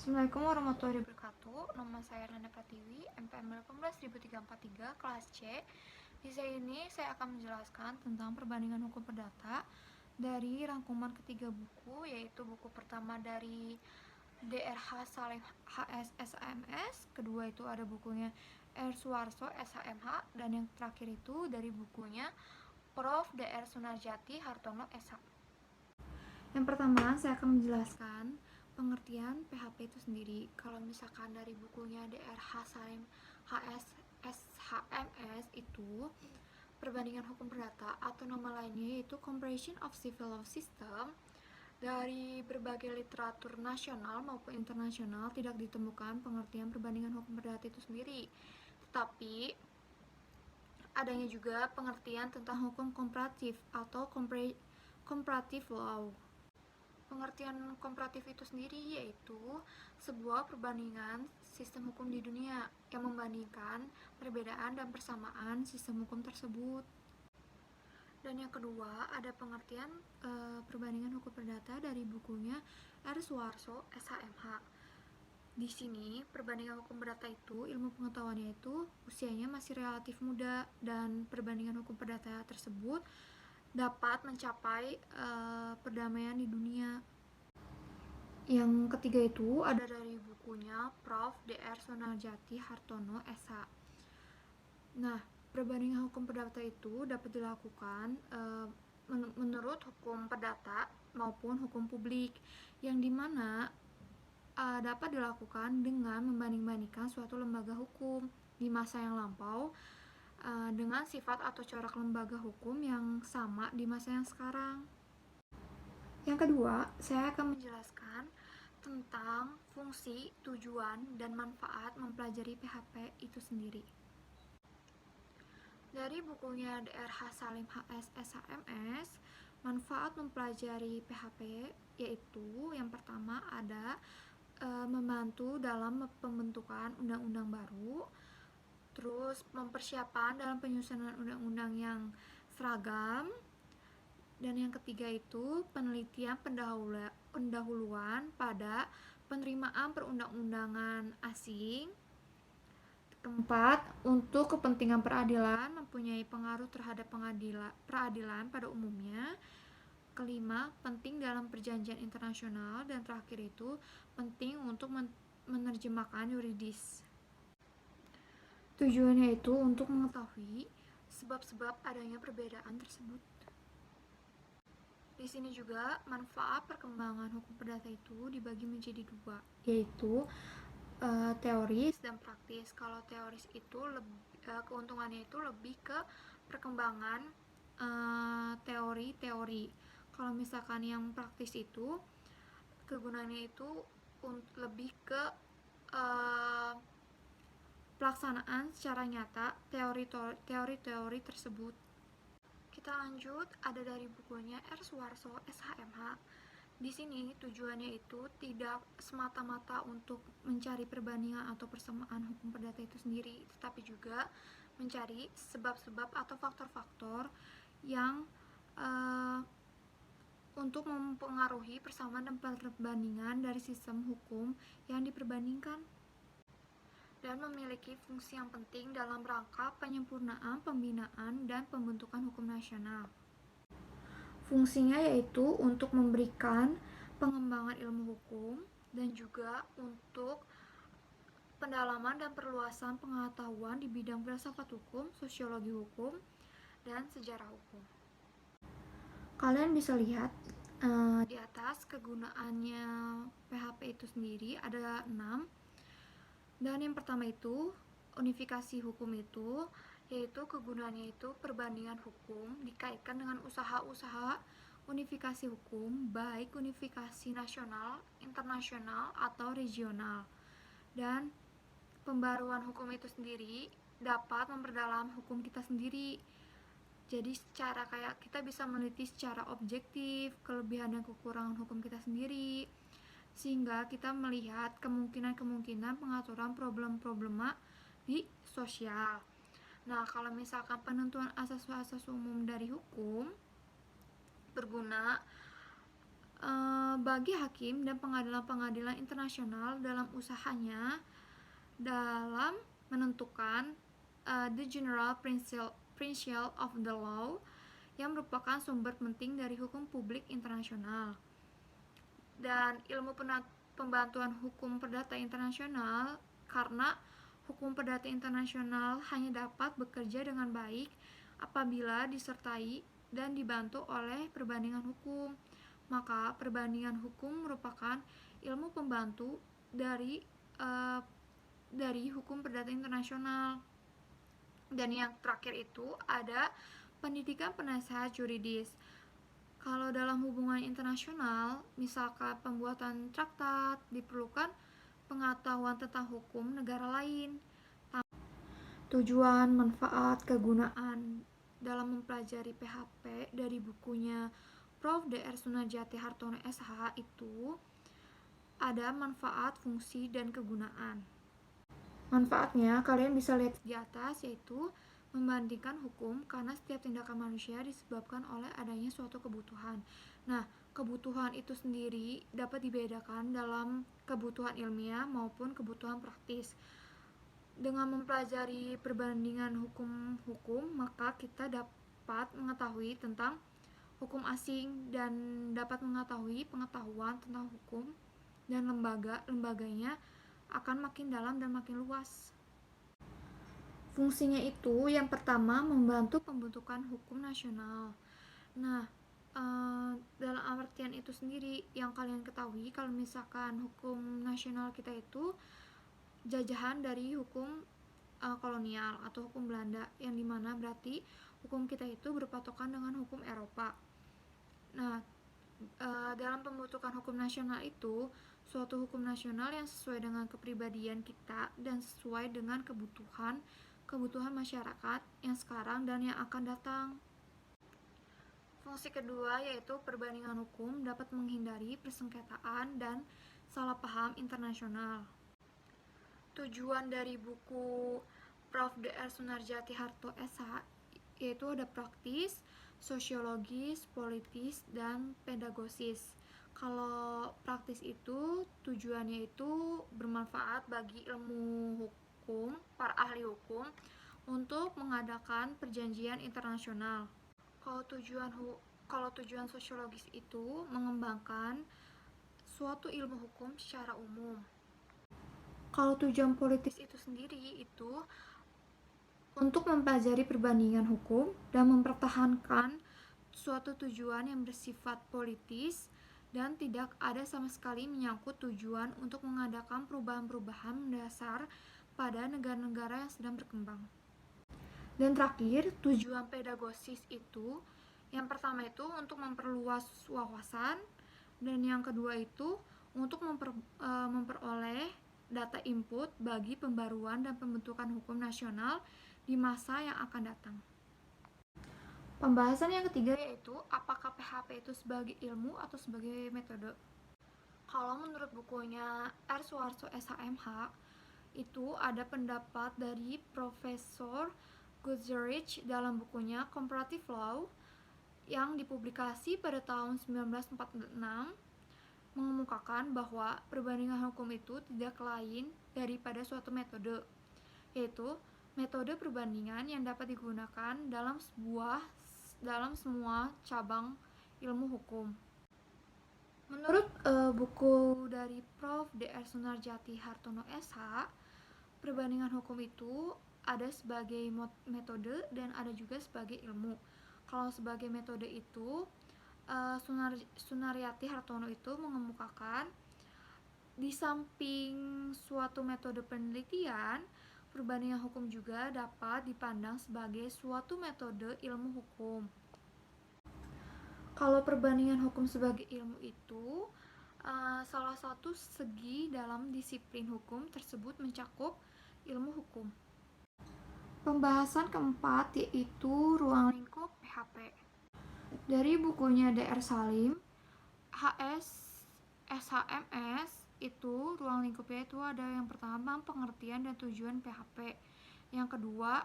Assalamualaikum warahmatullahi wabarakatuh. Nama saya Nanda Pratiwi, MPM 18343, kelas C. Di sini saya akan menjelaskan tentang perbandingan hukum perdata dari rangkuman ketiga buku, yaitu buku pertama dari DRH Salim HS SHMS, kedua itu ada bukunya R. Suwarso SHMH, dan yang terakhir itu dari bukunya Prof. Dr. Sunarjati Hartono SH. Yang pertama, saya akan menjelaskan pengertian PHP itu sendiri. Kalau misalkan dari bukunya DRH Salim HS SHMS itu perbandingan hukum perdata atau nama lainnya yaitu Comparison of Civil Law System, dari berbagai literatur nasional maupun internasional tidak ditemukan pengertian perbandingan hukum perdata itu sendiri. Tetapi adanya juga pengertian tentang hukum komparatif atau comparative law. Pengertian komparatif itu sendiri yaitu sebuah perbandingan sistem hukum di dunia yang membandingkan perbedaan dan persamaan sistem hukum tersebut. Dan yang kedua, ada pengertian perbandingan hukum perdata dari bukunya R. Suwarso SHMH. Di sini, perbandingan hukum perdata itu, ilmu pengetahuannya itu usianya masih relatif muda, dan perbandingan hukum perdata tersebut dapat mencapai perdamaian di dunia. Yang ketiga itu ada dari bukunya Prof. Dr. Sunarjati Hartono SH. Nah, perbandingan hukum perdata itu dapat dilakukan menurut hukum perdata maupun hukum publik, yang dimana dapat dilakukan dengan membanding-bandingkan suatu lembaga hukum di masa yang lampau dengan sifat atau corak lembaga hukum yang sama di masa yang sekarang. Yang kedua, saya akan menjelaskan tentang fungsi, tujuan, dan manfaat mempelajari PHP itu sendiri. Dari bukunya DRH Salim HS SHMS, manfaat mempelajari PHP yaitu yang pertama ada membantu dalam pembentukan undang-undang baru, terus mempersiapkan dalam penyusunan undang-undang yang seragam, dan yang ketiga itu penelitian pendahuluan pada penerimaan perundang-undangan asing. Keempat, untuk kepentingan peradilan mempunyai pengaruh terhadap peradilan pada umumnya. Kelima, penting dalam perjanjian internasional, dan terakhir itu penting untuk menerjemahkan yuridis. Tujuannya itu untuk mengetahui sebab-sebab adanya perbedaan tersebut. Di sini juga manfaat perkembangan hukum perdata itu dibagi menjadi dua, yaitu teoris dan praktis. Kalau teoris itu keuntungannya itu lebih ke perkembangan teori-teori. Kalau misalkan yang praktis itu kegunaannya itu lebih ke pelaksanaan secara nyata teori-teori tersebut. Kita lanjut, ada dari bukunya R. Suwarso SHMH. Di sini tujuannya itu tidak semata-mata untuk mencari perbandingan atau persamaan hukum perdata itu sendiri, tetapi juga mencari sebab-sebab atau faktor-faktor yang untuk mempengaruhi persamaan dan perbandingan dari sistem hukum yang diperbandingkan, dan memiliki fungsi yang penting dalam rangka penyempurnaan, pembinaan, dan pembentukan hukum nasional. Fungsinya yaitu untuk memberikan pengembangan ilmu hukum dan juga untuk pendalaman dan perluasan pengetahuan di bidang filsafat hukum, sosiologi hukum, dan sejarah hukum. Kalian bisa lihat di atas kegunaannya PHP itu sendiri ada 6. Dan yang pertama itu unifikasi hukum itu, yaitu kegunaannya itu perbandingan hukum dikaitkan dengan usaha-usaha unifikasi hukum, baik unifikasi nasional, internasional, atau regional. Dan pembaruan hukum itu sendiri dapat memperdalam hukum kita sendiri. Jadi secara kayak kita bisa meneliti secara objektif kelebihan dan kekurangan hukum kita sendiri, sehingga kita melihat kemungkinan-kemungkinan pengaturan problem-problema di sosial. Nah, kalau misalkan penentuan asas-asas umum dari hukum berguna bagi hakim dan pengadilan-pengadilan internasional dalam usahanya dalam menentukan the general principle of the law yang merupakan sumber penting dari hukum publik internasional. Dan ilmu pembantuan hukum perdata internasional, karena hukum perdata internasional hanya dapat bekerja dengan baik apabila disertai dan dibantu oleh perbandingan hukum. Maka perbandingan hukum merupakan ilmu pembantu dari hukum perdata internasional. Dan yang terakhir itu ada pendidikan penasehat juridis. Kalau dalam hubungan internasional, misalkan pembuatan traktat, diperlukan pengetahuan tentang hukum negara lain, tujuan, manfaat, kegunaan. Dalam mempelajari PHP dari bukunya Prof. Dr. Sunarjati Hartono SH itu ada manfaat, fungsi, dan kegunaan. Manfaatnya kalian bisa lihat di atas, yaitu membandingkan hukum karena setiap tindakan manusia disebabkan oleh adanya suatu kebutuhan. Nah, kebutuhan itu sendiri dapat dibedakan dalam kebutuhan ilmiah maupun kebutuhan praktis. Dengan mempelajari perbandingan hukum-hukum, maka kita dapat mengetahui tentang hukum asing dan dapat mengetahui pengetahuan tentang hukum dan lembaganya akan makin dalam dan makin luas. Fungsinya itu yang pertama membantu pembentukan hukum nasional. Nah, dalam artian itu sendiri yang kalian ketahui, kalau misalkan hukum nasional kita itu jajahan dari hukum kolonial atau hukum Belanda, yang dimana berarti hukum kita itu berpatokan dengan hukum Eropa. Nah, dalam pembentukan hukum nasional itu suatu hukum nasional yang sesuai dengan kepribadian kita dan sesuai dengan kebutuhan masyarakat yang sekarang dan yang akan datang. Fungsi kedua yaitu perbandingan hukum dapat menghindari persengketaan dan salah paham internasional. Tujuan dari buku Prof. Dr. Sunarjati Harto SH yaitu ada praktis, sosiologis, politis, dan pedagosis. Kalau praktis itu tujuannya itu bermanfaat bagi ilmu hukum, para ahli hukum untuk mengadakan perjanjian internasional. Kalau tujuan sosiologis itu mengembangkan suatu ilmu hukum secara umum. Kalau tujuan politis itu sendiri itu untuk mempelajari perbandingan hukum dan mempertahankan suatu tujuan yang bersifat politis dan tidak ada sama sekali menyangkut tujuan untuk mengadakan perubahan-perubahan mendasar pada negara-negara yang sedang berkembang. Dan terakhir, tujuan pedagosis itu yang pertama itu untuk memperluas wawasan, dan yang kedua itu untuk memperoleh data input bagi pembaruan dan pembentukan hukum nasional di masa yang akan datang. Pembahasan yang ketiga yaitu apakah PHP itu sebagai ilmu atau sebagai metode. Kalau menurut bukunya R. Suharto SHMH itu ada pendapat dari Profesor Goodrich dalam bukunya Comparative Law yang dipublikasi pada tahun 1946 mengemukakan bahwa perbandingan hukum itu tidak lain daripada suatu metode, yaitu metode perbandingan yang dapat digunakan dalam semua cabang ilmu hukum. Menurut buku dari Prof. Dr. Sunarjati Hartono SH, perbandingan hukum itu ada sebagai metode dan ada juga sebagai ilmu. Kalau sebagai metode itu Sunarjati Hartono itu mengemukakan di samping suatu metode penelitian, perbandingan hukum juga dapat dipandang sebagai suatu metode ilmu hukum. Kalau perbandingan hukum sebagai ilmu itu salah satu segi dalam disiplin hukum tersebut mencakup ilmu hukum. Pembahasan keempat yaitu ruang lingkup PHP. Dari bukunya Dr. Salim, SHMS itu ruang lingkupnya itu ada yang pertama pengertian dan tujuan PHP. Yang kedua,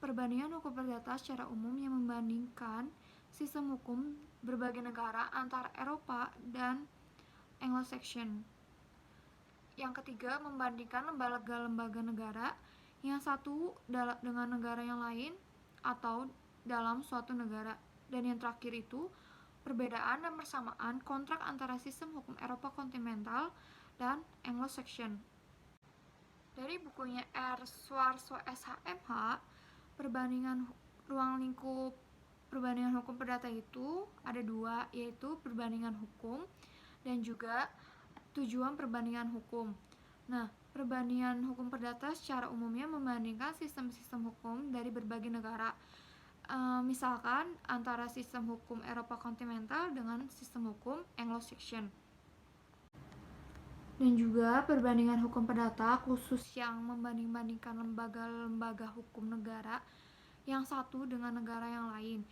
perbandingan hukum perdata secara umum yang membandingkan sistem hukum berbagai negara antara Eropa dan Anglo-Saxon. Yang ketiga, membandingkan lembaga-lembaga negara yang satu dengan negara yang lain atau dalam suatu negara. Dan yang terakhir itu, perbedaan dan persamaan kontrak antara sistem hukum Eropa kontinental dan Anglo-Saxon. Dari bukunya R. Schwartz SHMH, perbandingan ruang lingkup perbandingan hukum perdata itu ada dua, yaitu perbandingan hukum dan juga tujuan perbandingan hukum. Nah, perbandingan hukum perdata secara umumnya membandingkan sistem-sistem hukum dari berbagai negara. Misalkan antara sistem hukum Eropa kontinental dengan sistem hukum Anglo-Saxon. Dan juga perbandingan hukum perdata khusus yang membanding-bandingkan lembaga-lembaga hukum negara yang satu dengan negara yang lain.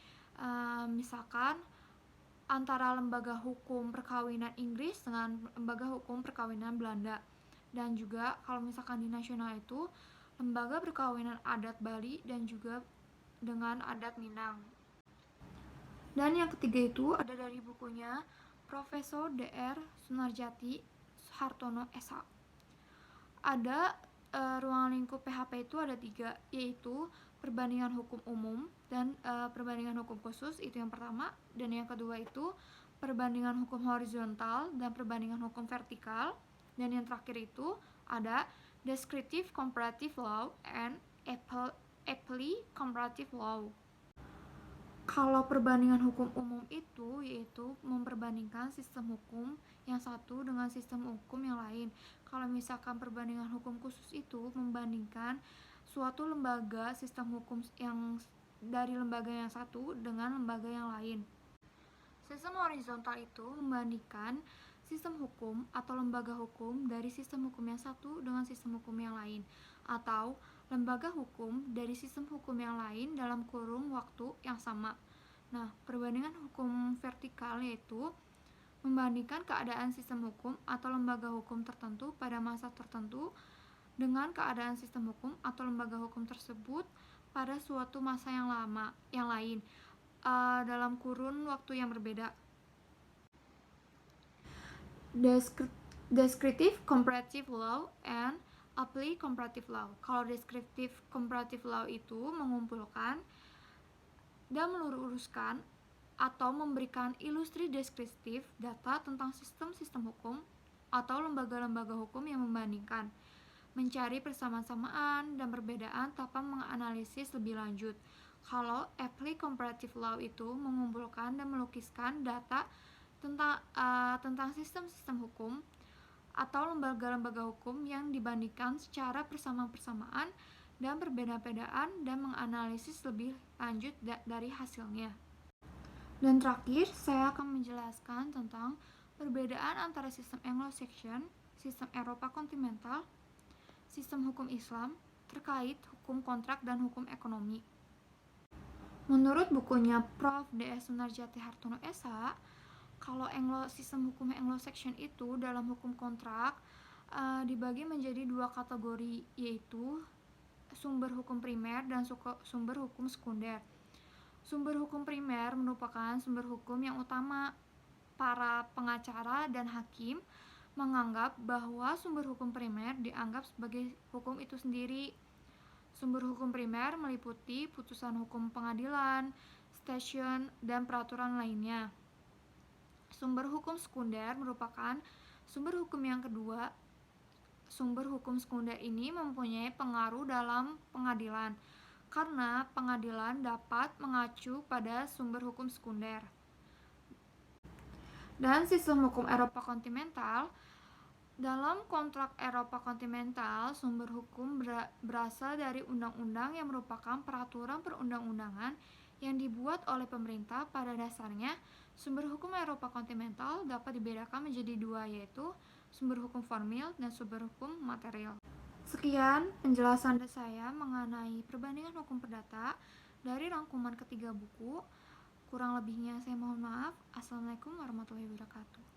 Misalkan antara lembaga hukum perkawinan Inggris dengan lembaga hukum perkawinan Belanda. Dan juga kalau misalkan di nasional itu lembaga perkawinan adat Bali dan juga dengan adat Minang. Dan yang ketiga itu ada dari bukunya Profesor Dr. Sunarjati Hartono SH. Ada ruang lingkup PHP itu ada 3, yaitu perbandingan hukum umum dan perbandingan hukum khusus, itu yang pertama. Dan yang kedua itu perbandingan hukum horizontal dan perbandingan hukum vertikal. Dan yang terakhir itu ada descriptive comparative law and apply comparative law. Kalau perbandingan hukum umum itu yaitu memperbandingkan sistem hukum yang satu dengan sistem hukum yang lain. Kalau misalkan perbandingan hukum khusus itu membandingkan suatu lembaga sistem hukum yang dari lembaga yang satu dengan lembaga yang lain. Sistem horizontal itu membandingkan sistem hukum atau lembaga hukum dari sistem hukum yang satu dengan sistem hukum yang lain, atau lembaga hukum dari sistem hukum yang lain dalam kurun waktu yang sama. Nah, perbandingan hukum vertikal yaitu membandingkan keadaan sistem hukum atau lembaga hukum tertentu pada masa tertentu dengan keadaan sistem hukum atau lembaga hukum tersebut pada suatu masa yang lain dalam kurun waktu yang berbeda. Descriptive comparative law and apply comparative law. Kalau descriptive comparative law itu mengumpulkan dan meluruskan atau memberikan ilustrasi deskriptif data tentang sistem-sistem hukum atau lembaga-lembaga hukum yang membandingkan, mencari persamaan-samaan dan perbedaan tanpa menganalisis lebih lanjut. Kalau apply comparative law itu mengumpulkan dan melukiskan data tentang sistem-sistem hukum atau lembaga-lembaga hukum yang dibandingkan secara persamaan-persamaan dan perbedaan-perbedaan dan menganalisis lebih lanjut dari hasilnya. Dan terakhir, saya akan menjelaskan tentang perbedaan antara sistem Anglo-Saxon, sistem Eropa kontinental, sistem hukum Islam terkait hukum kontrak dan hukum ekonomi. Menurut bukunya Prof. D.S. Sunarjati Hartono SH, kalau sistem hukum Anglo-Saxon itu dalam hukum kontrak dibagi menjadi 2 kategori, yaitu sumber hukum primer dan sumber hukum sekunder. Sumber hukum primer merupakan sumber hukum yang utama. Para pengacara dan hakim menganggap bahwa sumber hukum primer dianggap sebagai hukum itu sendiri. Sumber hukum primer meliputi putusan hukum pengadilan, stasiun, dan peraturan lainnya. Sumber hukum sekunder merupakan sumber hukum yang kedua. Sumber hukum sekunder ini mempunyai pengaruh dalam pengadilan, karena pengadilan dapat mengacu pada sumber hukum sekunder. Dan sistem hukum Eropa kontinental, dalam kontrak Eropa kontinental, sumber hukum berasal dari undang-undang yang merupakan peraturan perundang-undangan yang dibuat oleh pemerintah. Pada dasarnya, sumber hukum Eropa kontinental dapat dibedakan menjadi 2, yaitu sumber hukum formil dan sumber hukum material. Sekian penjelasan saya mengenai perbandingan hukum perdata dari rangkuman ketiga buku. Kurang lebihnya saya mohon maaf. Assalamualaikum warahmatullahi wabarakatuh.